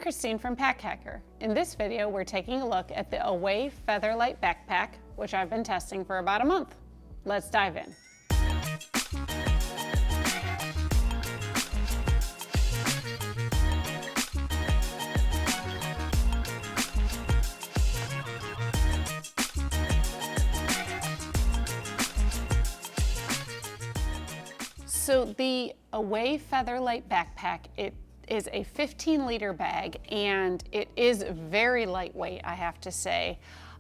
Christine from Pack Hacker. In this video, we're taking a look at the Away Featherlight Backpack, which I've been testing for about a month. Let's dive in. So the Away Featherlight Backpack, it is a 15-liter bag, and it is very lightweight, I have to say.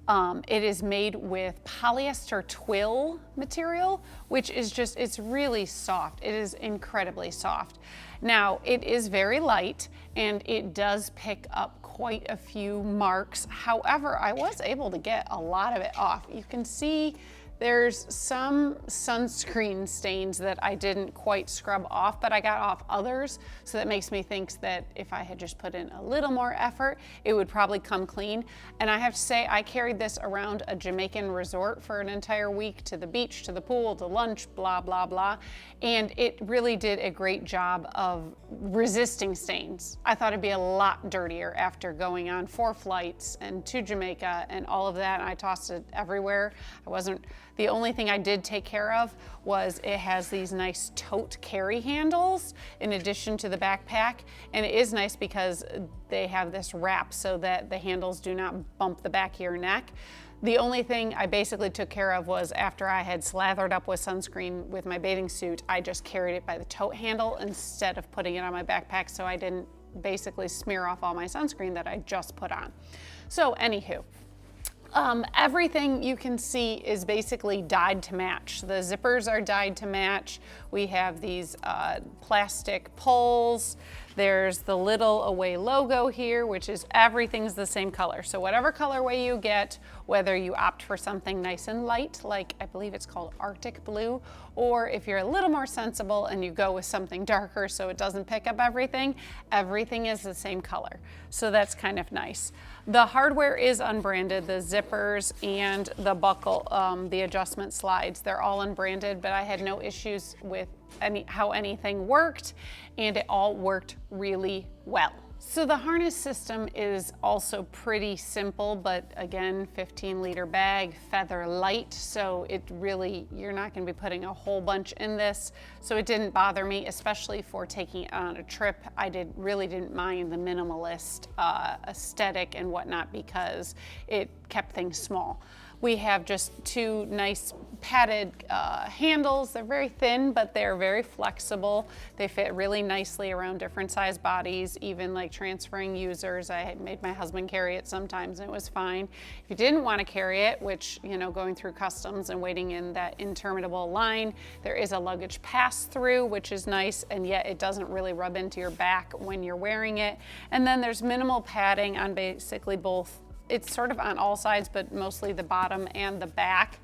It is made with polyester twill material, which is just, it's really soft. It is incredibly soft. Now, it is very light, and it does pick up quite a few marks. However, I was able to get a lot of it off. You can see there's some sunscreen stains that I didn't quite scrub off, but I got off others, so that makes me think that if I had just put in a little more effort, it would probably come clean. And I have to say, I carried this around a Jamaican resort for an entire week, to the beach, to the pool, to lunch, blah, blah, blah. And it really did a great job of resisting stains. I thought it'd be a lot dirtier after going on 4 flights and to Jamaica and all of that. And I tossed it everywhere. The only thing I did take care of was it has these nice tote carry handles in addition to the backpack. And it is nice because they have this wrap so that the handles do not bump the back of your neck. The only thing I basically took care of was after I had slathered up with sunscreen with my bathing suit, I just carried it by the tote handle instead of putting it on my backpack, so I didn't basically smear off all my sunscreen that I just put on. So anywho, everything you can see is basically dyed to match. The zippers are dyed to match. We have these plastic pulls. There's the little Away logo here, which is everything's the same color. So whatever colorway you get, whether you opt for something nice and light, like I believe it's called Arctic Blue, or if you're a little more sensible and you go with something darker so it doesn't pick up everything, everything is the same color. So that's kind of nice. The hardware is unbranded, the zippers and the buckle, the adjustment slides, they're all unbranded, but I had no issues with how anything worked, and it all worked really well. So the harness system is also pretty simple, but again, 15-liter bag, feather light, so it really, you're not going to be putting a whole bunch in this, so it didn't bother me, especially for taking it on a trip. I really didn't mind the minimalist aesthetic and whatnot because it kept things small. We have just 2 nice padded handles. They're very thin, but they're very flexible. They fit really nicely around different size bodies, even like transferring users. I had made my husband carry it sometimes and it was fine. If you didn't want to carry it, which, you know, going through customs and waiting in that interminable line, there is a luggage pass-through, which is nice, and yet it doesn't really rub into your back when you're wearing it. And then there's minimal padding on basically both. It's sort of on all sides, but mostly the bottom and the back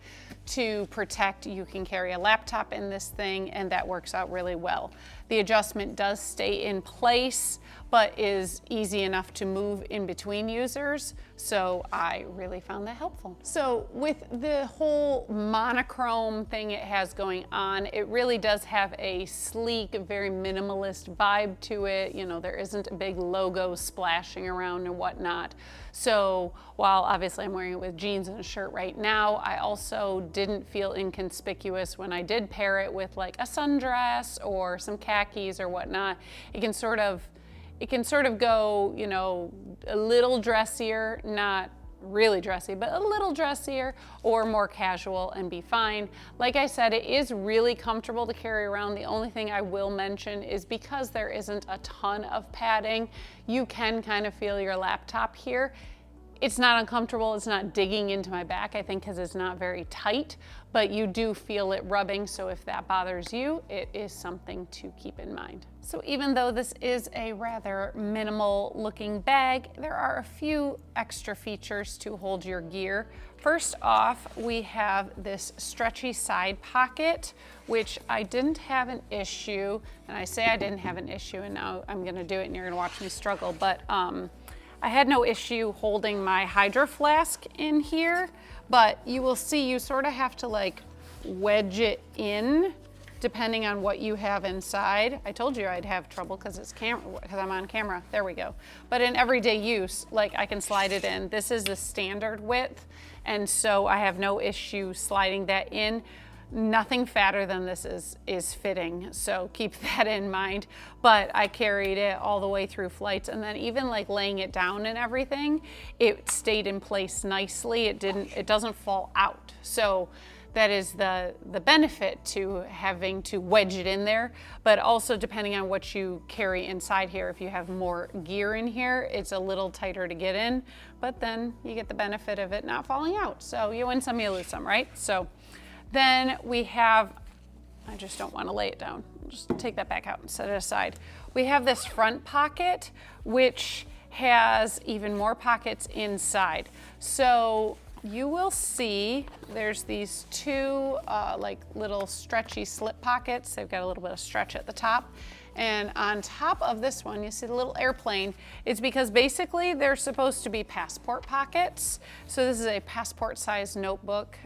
to protect. You can carry a laptop in this thing, and that works out really well. The adjustment does stay in place, but is easy enough to move in between users, so I really found that helpful. So with the whole monochrome thing it has going on, it really does have a sleek, very minimalist vibe to it. You know, there isn't a big logo splashing around and whatnot. So while obviously I'm wearing it with jeans and a shirt right now, I also didn't feel inconspicuous when I did pair it with like a sundress or some khakis or whatnot. It can sort of go, you know, a little dressier, not really dressy, but a little dressier, or more casual and be fine. Like I said, it is really comfortable to carry around. The only thing I will mention is because there isn't a ton of padding, you can kind of feel your laptop here. It's not uncomfortable, it's not digging into my back, I think, because it's not very tight, but you do feel it rubbing, so if that bothers you, it is something to keep in mind. So even though this is a rather minimal looking bag, there are a few extra features to hold your gear. First off, we have this stretchy side pocket, which I didn't have an issue, and I say I didn't have an issue, and now I'm gonna do it and you're gonna watch me struggle, but I had no issue holding my hydro flask in here, but you will see you sort of have to like wedge it in depending on what you have inside. I told you I'd have trouble because I'm on camera. There we go. But in everyday use, like I can slide it in. This is the standard width, and so I have no issue sliding that in. Nothing fatter than this is fitting, so keep that in mind. But I carried it all the way through flights, and then even like laying it down and everything, it stayed in place nicely. It doesn't fall out. So that is the benefit to having to wedge it in there, but also depending on what you carry inside here. If you have more gear in here, it's a little tighter to get in, but then you get the benefit of it not falling out. So you win some, you lose some, right? So then we have, I just don't want to lay it down. Just take that back out and set it aside. We have this front pocket, which has even more pockets inside. So you will see there's these two like little stretchy slip pockets. They've got a little bit of stretch at the top. And on top of this one, you see the little airplane. It's because basically they're supposed to be passport pockets. So this is a passport size notebook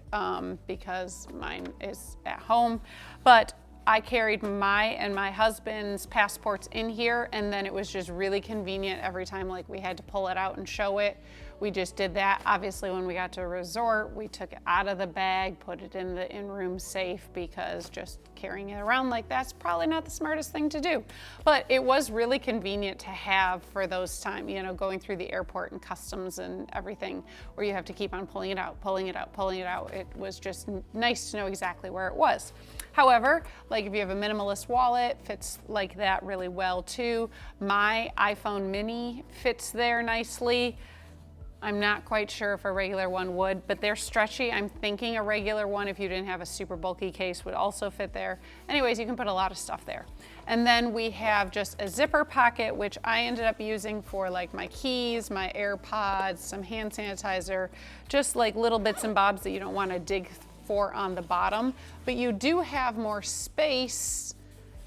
because mine is at home. But I carried my and my husband's passports in here, and then it was just really convenient every time like we had to pull it out and show it. We just did that. Obviously, when we got to a resort, we took it out of the bag, put it in the in-room safe, because just carrying it around like that's probably not the smartest thing to do. But it was really convenient to have for those times, you know, going through the airport and customs and everything, where you have to keep on pulling it out, pulling it out, pulling it out. It was just nice to know exactly where it was. However, like if you have a minimalist wallet, fits like that really well too. My iPhone mini fits there nicely. I'm not quite sure if a regular one would, but they're stretchy. I'm thinking a regular one, if you didn't have a super bulky case, would also fit there. Anyways, you can put a lot of stuff there. And then we have just a zipper pocket, which I ended up using for like my keys, my AirPods, some hand sanitizer, just like little bits and bobs that you don't want to dig for on the bottom. But you do have more space.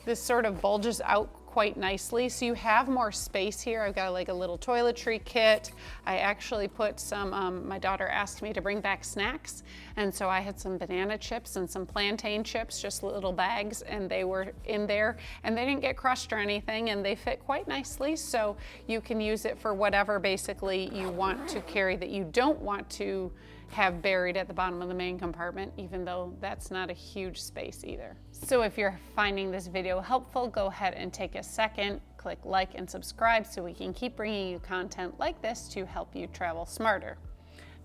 This sort of bulges out quite nicely, so you have more space here. I've got like a little toiletry kit. I actually put some, my daughter asked me to bring back snacks, and so I had some banana chips and some plantain chips, just little bags, and they were in there, and they didn't get crushed or anything, and they fit quite nicely, so you can use it for whatever basically you want to carry that you don't want to have buried at the bottom of the main compartment, even though that's not a huge space either. So if you're finding this video helpful, go ahead and take a second, click like and subscribe so we can keep bringing you content like this to help you travel smarter.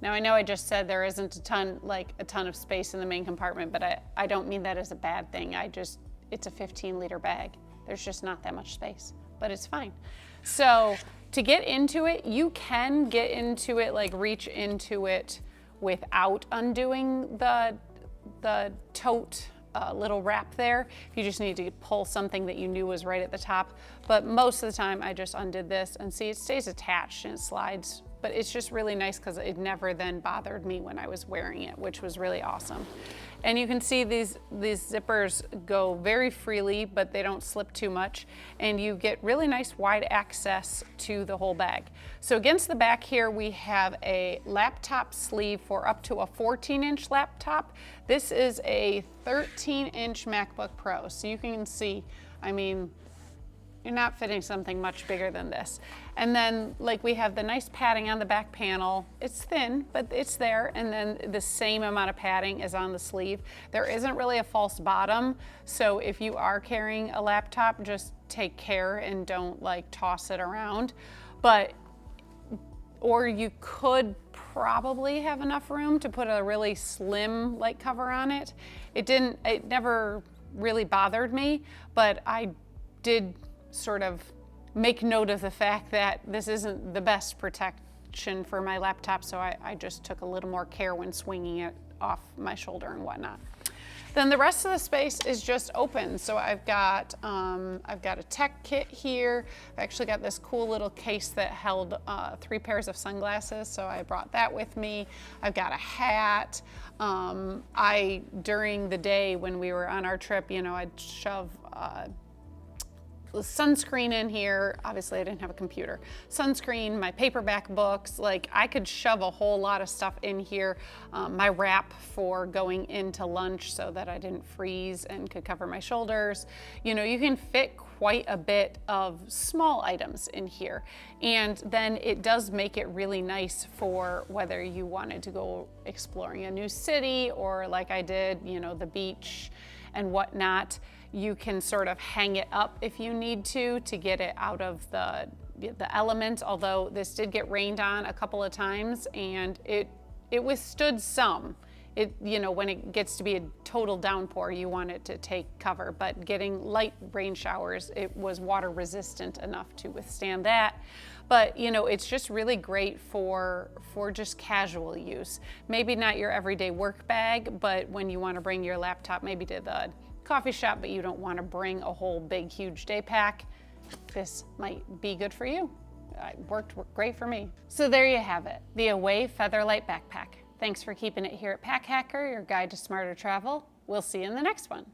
Now I know I just said there isn't a ton of space in the main compartment, but I don't mean that as a bad thing. It's a 15-liter bag. There's just not that much space, but it's fine. So to get into it, you can get into it, like reach into it without undoing the tote little wrap there. You just need to pull something that you knew was right at the top. But most of the time I just undid this, and see, it stays attached and it slides. But it's just really nice because it never then bothered me when I was wearing it, which was really awesome. And you can see these zippers go very freely, but they don't slip too much. And you get really nice wide access to the whole bag. So against the back here, we have a laptop sleeve for up to a 14-inch laptop. This is a 13-inch MacBook Pro. So you can see, I mean, you're not fitting something much bigger than this. And then like we have the nice padding on the back panel. It's thin, but it's there. And then the same amount of padding is on the sleeve. There isn't really a false bottom. So if you are carrying a laptop, just take care and don't like toss it around. Or you could probably have enough room to put a really slim like cover on it. It never really bothered me, but I did sort of make note of the fact that this isn't the best protection for my laptop, so I just took a little more care when swinging it off my shoulder and whatnot. Then the rest of the space is just open. So I've got a tech kit here. I actually got this cool little case that held 3 pairs of sunglasses, so I brought that with me. I've got a hat. During the day when we were on our trip, you know, I'd shove sunscreen in here. Obviously I didn't have a computer. Sunscreen, my paperback books, like I could shove a whole lot of stuff in here. My wrap for going into lunch so that I didn't freeze and could cover my shoulders. You know, you can fit quite a bit of small items in here. And then it does make it really nice for whether you wanted to go exploring a new city or like I did, you know, the beach and whatnot. You can sort of hang it up if you need to get it out of the element, although this did get rained on a couple of times and it withstood some. You know, when it gets to be a total downpour, you want it to take cover, but getting light rain showers, it was water resistant enough to withstand that. But you know, it's just really great for just casual use. Maybe not your everyday work bag, but when you want to bring your laptop maybe to the coffee shop, but you don't want to bring a whole big, huge day pack, this might be good for you. It worked great for me. So there you have it, the Away Featherlight Backpack. Thanks for keeping it here at Pack Hacker, your guide to smarter travel. We'll see you in the next one.